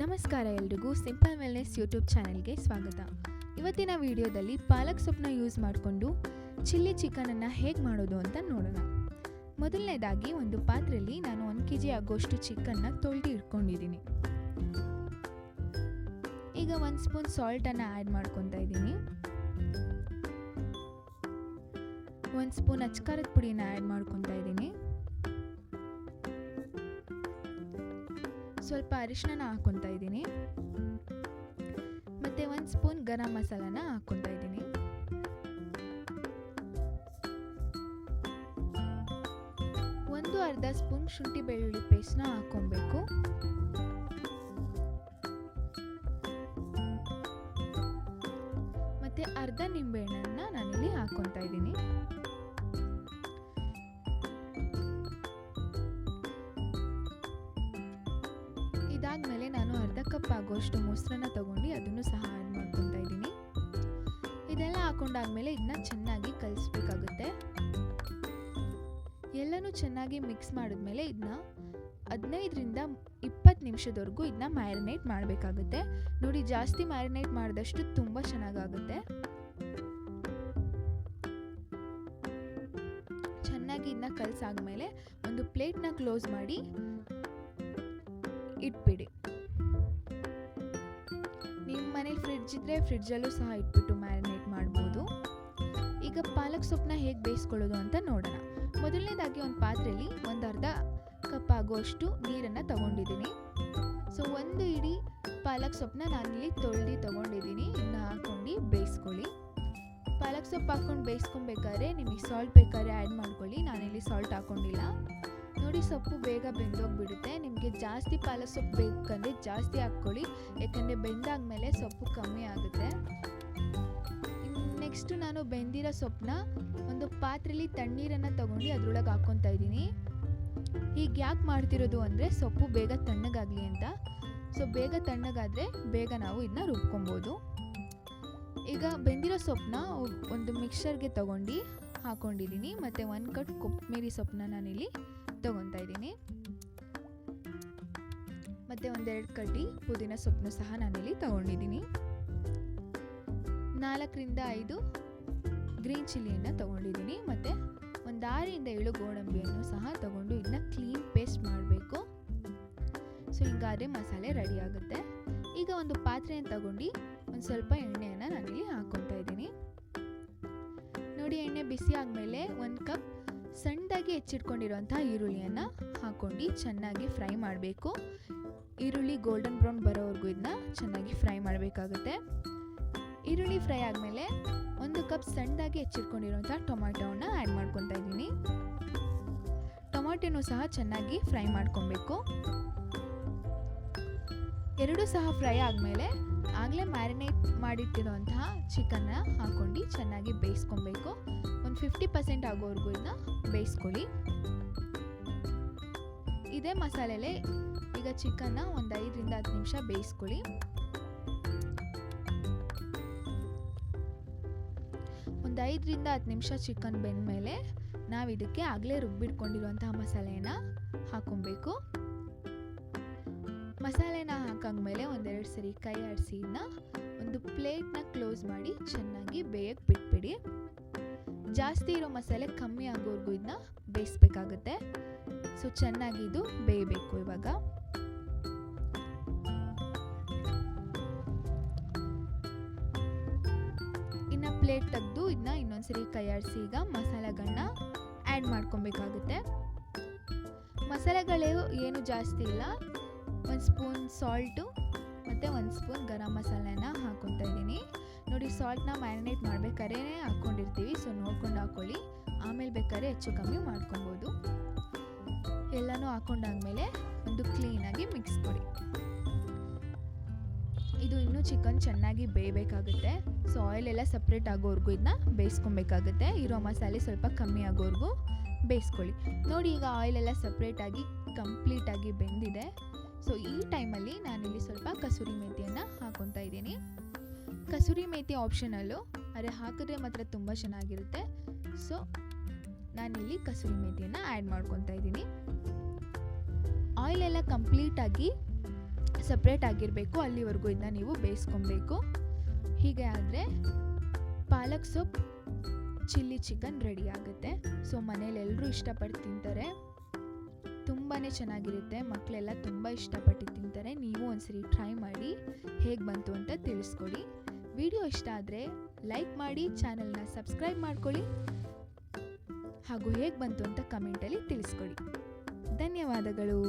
ನಮಸ್ಕಾರ ಎಲ್ರಿಗೂ simple wellness YouTube ಚಾನೆಲ್ಗೆ ಸ್ವಾಗತ. ಇವತ್ತಿನ ವಿಡಿಯೋದಲ್ಲಿ ಪಾಲಕ್ ಸೊಪ್ಪನ್ನ ಯೂಸ್ ಮಾಡಿಕೊಂಡು ಚಿಲ್ಲಿ ಚಿಕನನ್ನು ಹೇಗೆ ಮಾಡೋದು ಅಂತ ನೋಡೋಣ. ಮೊದಲನೇದಾಗಿ ಒಂದು ಪಾತ್ರೆಯಲ್ಲಿ ನಾನು 1 kg ಆಗೋಷ್ಟು ಚಿಕನ್ನ ತೊಳೆದು ಇಟ್ಕೊಂಡಿದ್ದೀನಿ. ಈಗ 1 ಸ್ಪೂನ್ ಸಾಲ್ಟನ್ನು ಆ್ಯಡ್ ಮಾಡ್ಕೊತಾ ಇದ್ದೀನಿ. 1 ಸ್ಪೂನ್ ಅಚ್ಕಾರದ ಪುಡಿನ ಆ್ಯಡ್ ಮಾಡ್ಕೊತಾ ಇದ್ದೀನಿ. ಸ್ವಲ್ಪ ಅರಿಶಿನ ಹಾಕ್ಕೊತಾ ಇದ್ದೀನಿ. ಮತ್ತೆ 1 ಸ್ಪೂನ್ ಗರಂ ಮಸಾಲಾನ ಹಾಕ್ಕೊತಾ ಇದ್ದೀನಿ. ಅರ್ಧ ಸ್ಪೂನ್ ಶುಂಠಿ ಬೆಳ್ಳುಳ್ಳಿ ಪೇಸ್ಟ್ನ ಹಾಕ್ಕೊಬೇಕು. ಮತ್ತೆ ಅರ್ಧ ನಿಂಬೆಹಣ್ಣನ್ನ ನಾನಿಲ್ಲಿ ಹಾಕ್ಕೊತಾ ಇದ್ದೀನಿ. ಇದಾದ್ಮೇಲೆ ನಾನು ಅರ್ಧ ಕಪ್ ಆಗೋಷ್ಟು ಮೊಸರನ್ನ ತಗೊಂಡು ಅದನ್ನು ಸಹ ಆ್ಯಡ್ ಮಾಡ್ಕೊತಾ ಇದ್ದೀನಿ. ಇದೆಲ್ಲ ಹಾಕೊಂಡಾದ್ಮೇಲೆ ಇದನ್ನ ಚೆನ್ನಾಗಿ ಕಲಿಸ್ಬೇಕಾಗುತ್ತೆ. ಎಲ್ಲನೂ ಚೆನ್ನಾಗಿ ಮಿಕ್ಸ್ ಮಾಡಿದ್ಮೇಲೆ ಇದನ್ನ 15ರಿಂದ 20 ನಿಮಿಷದವರೆಗೂ ಇದನ್ನ ಮ್ಯಾರಿನೇಟ್ ಮಾಡಬೇಕಾಗುತ್ತೆ. ನೋಡಿ, ಜಾಸ್ತಿ ಮ್ಯಾರಿನೇಟ್ ಮಾಡಿದಷ್ಟು ತುಂಬ ಚೆನ್ನಾಗಾಗುತ್ತೆ. ಚೆನ್ನಾಗಿ ಇದನ್ನ ಕಲಸಾದ್ಮೇಲೆ ಒಂದು ಪ್ಲೇಟ್ನ ಕ್ಲೋಸ್ ಮಾಡಿ ಇಟ್ಬಿಡಿ. ನಿಮ್ಮ ಮನೇಲಿ ಫ್ರಿಡ್ಜ್ ಇದ್ದರೆ ಫ್ರಿಡ್ಜಲ್ಲೂ ಸಹ ಇಟ್ಬಿಟ್ಟು ಮ್ಯಾರಿನೇಟ್ ಮಾಡ್ಬೋದು. ಈಗ ಪಾಲಕ್ ಸೊಪ್ಪನ್ನ ಹೇಗೆ ಬೇಯಿಸ್ಕೊಳ್ಳೋದು ಅಂತ ನೋಡೋಣ. ಮೊದಲನೇದಾಗಿ ಒಂದು ಪಾತ್ರೆಯಲ್ಲಿ ಅರ್ಧ ಕಪ್ ಆಗೋಷ್ಟು ನೀರನ್ನು ತಗೊಂಡಿದ್ದೀನಿ. ಸೊ 1 ಇಡೀ ಪಾಲಕ್ ಸೊಪ್ಪನ್ನ ನಾನಿಲ್ಲಿ ತೊಳೆದು ತಗೊಂಡಿದ್ದೀನಿ. ಇದನ್ನ ಹಾಕ್ಕೊಂಡು ಬೇಯಿಸ್ಕೊಳ್ಳಿ. ಪಾಲಕ್ ಸೊಪ್ಪು ಹಾಕ್ಕೊಂಡು ಬೇಯಿಸ್ಕೊಬೇಕಾದ್ರೆ ನಿಮಗೆ ಸಾಲ್ಟ್ ಬೇಕಾದ್ರೆ ಆ್ಯಡ್ ಮಾಡ್ಕೊಳ್ಳಿ. ನಾನಿಲ್ಲಿ ಸಾಲ್ಟ್ ಹಾಕ್ಕೊಂಡಿಲ್ಲ. ನೋಡಿ, ಸೊಪ್ಪು ಬೇಗ ಬೆಂದೋಗ್ಬಿಡುತ್ತೆ. ನಿಮಗೆ ಜಾಸ್ತಿ ಪಾಲಕ್ ಸೊಪ್ಪು ಬೇಕಂದರೆ ಜಾಸ್ತಿ ಹಾಕ್ಕೊಳ್ಳಿ, ಯಾಕಂದರೆ ಬೆಂದಾದ್ಮೇಲೆ ಸೊಪ್ಪು ಕಮ್ಮಿ ಆಗುತ್ತೆ. ನೆಕ್ಸ್ಟು ನಾನು ಬೆಂದಿರೋ ಸೊಪ್ಪನ್ನ ಒಂದು ಪಾತ್ರೆಯಲ್ಲಿ ತಣ್ಣೀರನ್ನು ತಗೊಂಡು ಅದರೊಳಗೆ ಹಾಕ್ಕೊತಾ ಇದ್ದೀನಿ. ಹೀಗೆ ಯಾಕೆ ಮಾಡ್ತಿರೋದು ಅಂದರೆ ಸೊಪ್ಪು ಬೇಗ ತಣ್ಣಗಾಗಲಿ ಅಂತ. ಸೊ ಬೇಗ ತಣ್ಣಗಾದರೆ ಬೇಗ ನಾವು ಇದನ್ನ ರುಬ್ಕೊಬೋದು. ಈಗ ಬೆಂದಿರೋ ಸೊಪ್ಪನ್ನ ಒಂದು ಮಿಕ್ಸರ್ಗೆ ತಗೊಂಡು ಹಾಕ್ಕೊಂಡಿದ್ದೀನಿ. ಮತ್ತು 1 ಕಟ್ ಕೊತ್ತಂಬರಿ ಸೊಪ್ಪನ್ನ ನಾನಿಲ್ಲಿ ತಗೊತಾ ಇದ್ದೀನಿ. ಮತ್ತು 1-2 ಕಡ್ಡಿ ಪುದೀನ ಸೊಪ್ಪನ್ನು ಸಹ ನಾನಿಲ್ಲಿ ತಗೊಂಡಿದ್ದೀನಿ. 4ರಿಂದ 5 ಗ್ರೀನ್ ಚಿಲ್ಲಿಯನ್ನು ತಗೊಂಡಿದ್ದೀನಿ. ಮತ್ತು 6ರಿಂದ 7 ಗೋಡಂಬಿಯನ್ನು ಸಹ ತಗೊಂಡು ಇದನ್ನ ಕ್ಲೀನ್ ಪೇಸ್ಟ್ ಮಾಡಬೇಕು. ಸೊ ಹಿಂಗಾದ್ರೆ ಮಸಾಲೆ ರೆಡಿ ಆಗುತ್ತೆ. ಈಗ ಒಂದು ಪಾತ್ರೆಯನ್ನು ತಗೊಂಡು ಒಂದು ಸ್ವಲ್ಪ ಎಣ್ಣೆಯನ್ನು ನಾನಿಲ್ಲಿ ಹಾಕ್ಕೊತಾ ಇದ್ದೀನಿ. ನೋಡಿ, ಎಣ್ಣೆ ಬಿಸಿ ಆದಮೇಲೆ 1 ಕಪ್ ಸಣ್ಣದಾಗಿ ಹೆಚ್ಚಿಟ್ಕೊಂಡಿರುವಂತಹ ಈರುಳ್ಳಿಯನ್ನು ಹಾಕ್ಕೊಂಡು ಚೆನ್ನಾಗಿ ಫ್ರೈ ಮಾಡಬೇಕು. ಈರುಳ್ಳಿ ಗೋಲ್ಡನ್ ಬ್ರೌನ್ ಬರೋವರೆಗೂ ಇದನ್ನ ಚೆನ್ನಾಗಿ ಫ್ರೈ ಮಾಡಬೇಕಾಗುತ್ತೆ. ಈರುಳ್ಳಿ ಫ್ರೈ ಆದಮೇಲೆ 1 ಕಪ್ ಸಣ್ಣದಾಗಿ ಹೆಚ್ಚಿಟ್ಕೊಂಡಿರುವಂಥ ಟೊಮ್ಯಾಟೋವನ್ನು ಆ್ಯಡ್ ಮಾಡ್ಕೊತಾ ಇದ್ದೀನಿ. ಟೊಮ್ಯಾಟೋನು ಸಹ ಚೆನ್ನಾಗಿ ಫ್ರೈ ಮಾಡ್ಕೊಬೇಕು. ಎರಡೂ ಸಹ ಫ್ರೈ ಆದಮೇಲೆ ಆಗಲೇ ಮ್ಯಾರಿನೇಟ್ ಮಾಡಿಟ್ಟಿರುವಂತಹ ಚಿಕನ್ನ ಹಾಕ್ಕೊಂಡು ಚೆನ್ನಾಗಿ ಬೇಯಿಸ್ಕೊಬೇಕು. ಒಂದು 50% ಆಗೋವರೆಗೂ ಇದನ್ನ ಬೇಯಿಸ್ಕೊಳ್ಳಿ. ಇದೇ ಮಸಾಲೆಲೆ ಈಗ ಚಿಕನ್ನ ಒಂದು 5ರಿಂದ 10 ನಿಮಿಷ ಬೇಯಿಸ್ಕೊಳ್ಳಿ. ಒಂದು 5ರಿಂದ 10 ನಿಮಿಷ ಚಿಕನ್ ಬೆಂದಮೇಲೆ ನಾವು ಇದಕ್ಕೆ ಆಗಲೇ ರುಬ್ಬಿಟ್ಕೊಂಡಿರುವಂತಹ ಮಸಾಲೆಯನ್ನು ಹಾಕೊಬೇಕು. ಮಸಾಲೆನ ಹಾಕಂದ್ಮೇಲೆ 1-2 ಸರಿ ಕೈ ಆಡಿಸಿ ಇದನ್ನ ಒಂದು ಪ್ಲೇಟ್ನ ಕ್ಲೋಸ್ ಮಾಡಿ ಚೆನ್ನಾಗಿ ಬೇಯಕ್ಕೆ ಬಿಟ್ಬಿಡಿ. ಜಾಸ್ತಿ ಇರೋ ಮಸಾಲೆ ಕಮ್ಮಿ ಆಗೋವರೆಗೂ ಇದನ್ನ ಬೇಯಿಸ್ಬೇಕಾಗುತ್ತೆ. ಸೊ ಚೆನ್ನಾಗಿ ಇದು ಬೇಯಬೇಕು. ಇವಾಗ ಇನ್ನು ಪ್ಲೇಟ್ ತೆಗೆದು ಇದನ್ನ ಇನ್ನೊಂದ್ಸರಿ ಕೈ ಆಡಿಸಿ ಈಗ ಮಸಾಲೆಗಳನ್ನ ಆ್ಯಡ್ ಮಾಡ್ಕೊಬೇಕಾಗುತ್ತೆ. ಮಸಾಲೆಗಳು ಏನು ಜಾಸ್ತಿ ಇಲ್ಲ. 1 ಸ್ಪೂನ್ ಸಾಲ್ಟು ಮತ್ತು 1 ಸ್ಪೂನ್ ಗರಂ ಮಸಾಲೆನ ಹಾಕ್ಕೊತಾ ಇದ್ದೀನಿ. ನೋಡಿ, ಸಾಲ್ಟ್ನ ಮ್ಯಾರಿನೇಟ್ ಮಾಡಬೇಕಾದ್ರೆ ಹಾಕ್ಕೊಂಡಿರ್ತೀವಿ. ಸೊ ನೋಡ್ಕೊಂಡು ಹಾಕ್ಕೊಳ್ಳಿ. ಆಮೇಲೆ ಬೇಕಾದ್ರೆ ಹೆಚ್ಚು ಕಮ್ಮಿ ಮಾಡ್ಕೊಬೋದು. ಎಲ್ಲನೂ ಹಾಕ್ಕೊಂಡಾದ್ಮೇಲೆ ಒಂದು ಕ್ಲೀನಾಗಿ ಮಿಕ್ಸ್ ಕೊಡಿ. ಇದು ಇನ್ನೂ ಚಿಕನ್ ಚೆನ್ನಾಗಿ ಬೇಯಬೇಕಾಗುತ್ತೆ. ಸೊ ಆಯಿಲ್ ಎಲ್ಲ ಸಪ್ರೇಟ್ ಆಗೋವರೆಗೂ ಇದನ್ನ ಬೇಯಿಸ್ಕೊಬೇಕಾಗುತ್ತೆ. ಇರೋ ಮಸಾಲೆ ಸ್ವಲ್ಪ ಕಮ್ಮಿ ಆಗೋವರೆಗೂ ಬೇಯಿಸ್ಕೊಳ್ಳಿ. ನೋಡಿ, ಈಗ ಆಯಿಲ್ ಎಲ್ಲ ಸಪ್ರೇಟಾಗಿ ಕಂಪ್ಲೀಟಾಗಿ ಬೆಂದಿದೆ. ಸೊ ಈ ಟೈಮಲ್ಲಿ ನಾನಿಲ್ಲಿ ಸ್ವಲ್ಪ ಕಸೂರಿ ಮೇಥಿಯನ್ನು ಹಾಕ್ಕೊತಾ ಇದ್ದೀನಿ. ಕಸೂರಿ ಮೇಥಿ ಆಪ್ಷನಲ್ಲು, ಆದರೆ ಹಾಕಿದ್ರೆ ಮಾತ್ರ ತುಂಬ ಚೆನ್ನಾಗಿರುತ್ತೆ. ಸೊ ನಾನಿಲ್ಲಿ ಕಸೂರಿ ಮೇಥಿಯನ್ನು ಆ್ಯಡ್ ಮಾಡ್ಕೊತಾ ಇದ್ದೀನಿ. ಆಯಿಲ್ ಎಲ್ಲ ಕಂಪ್ಲೀಟಾಗಿ ಸಪ್ರೇಟ್ ಆಗಿರಬೇಕು, ಅಲ್ಲಿವರೆಗೂ ಇದನ್ನ ನೀವು ಬೇಯಿಸ್ಕೊಬೇಕು. ಹೀಗೆ ಆದರೆ ಪಾಲಕ್ ಸೊಪ್ಪು ಚಿಲ್ಲಿ ಚಿಕನ್ ರೆಡಿ ಆಗುತ್ತೆ. ಸೊ ಮನೇಲಿ ಎಲ್ಲರೂ ಇಷ್ಟಪಟ್ಟು ತಿಂತಾರೆ, ತುಂಬಾ ಚೆನ್ನಾಗಿರುತ್ತೆ, ಮಕ್ಕಳೆಲ್ಲ ತುಂಬ ಇಷ್ಟಪಟ್ಟು ತಿಂತಾರೆ. ನೀವು ಒಂದ್ಸರಿ ಟ್ರೈ ಮಾಡಿ ಹೇಗೆ ಬಂತು ಅಂತ ತಿಳಿಸ್ಕೊಡಿ. ವಿಡಿಯೋ ಇಷ್ಟ ಆದರೆ ಲೈಕ್ ಮಾಡಿ, ಚಾನಲ್ನ ಸಬ್ಸ್ಕ್ರೈಬ್ ಮಾಡ್ಕೊಳ್ಳಿ ಹಾಗೂ ಹೇಗೆ ಬಂತು ಅಂತ ಕಮೆಂಟಲ್ಲಿ ತಿಳಿಸ್ಕೊಡಿ. ಧನ್ಯವಾದಗಳು.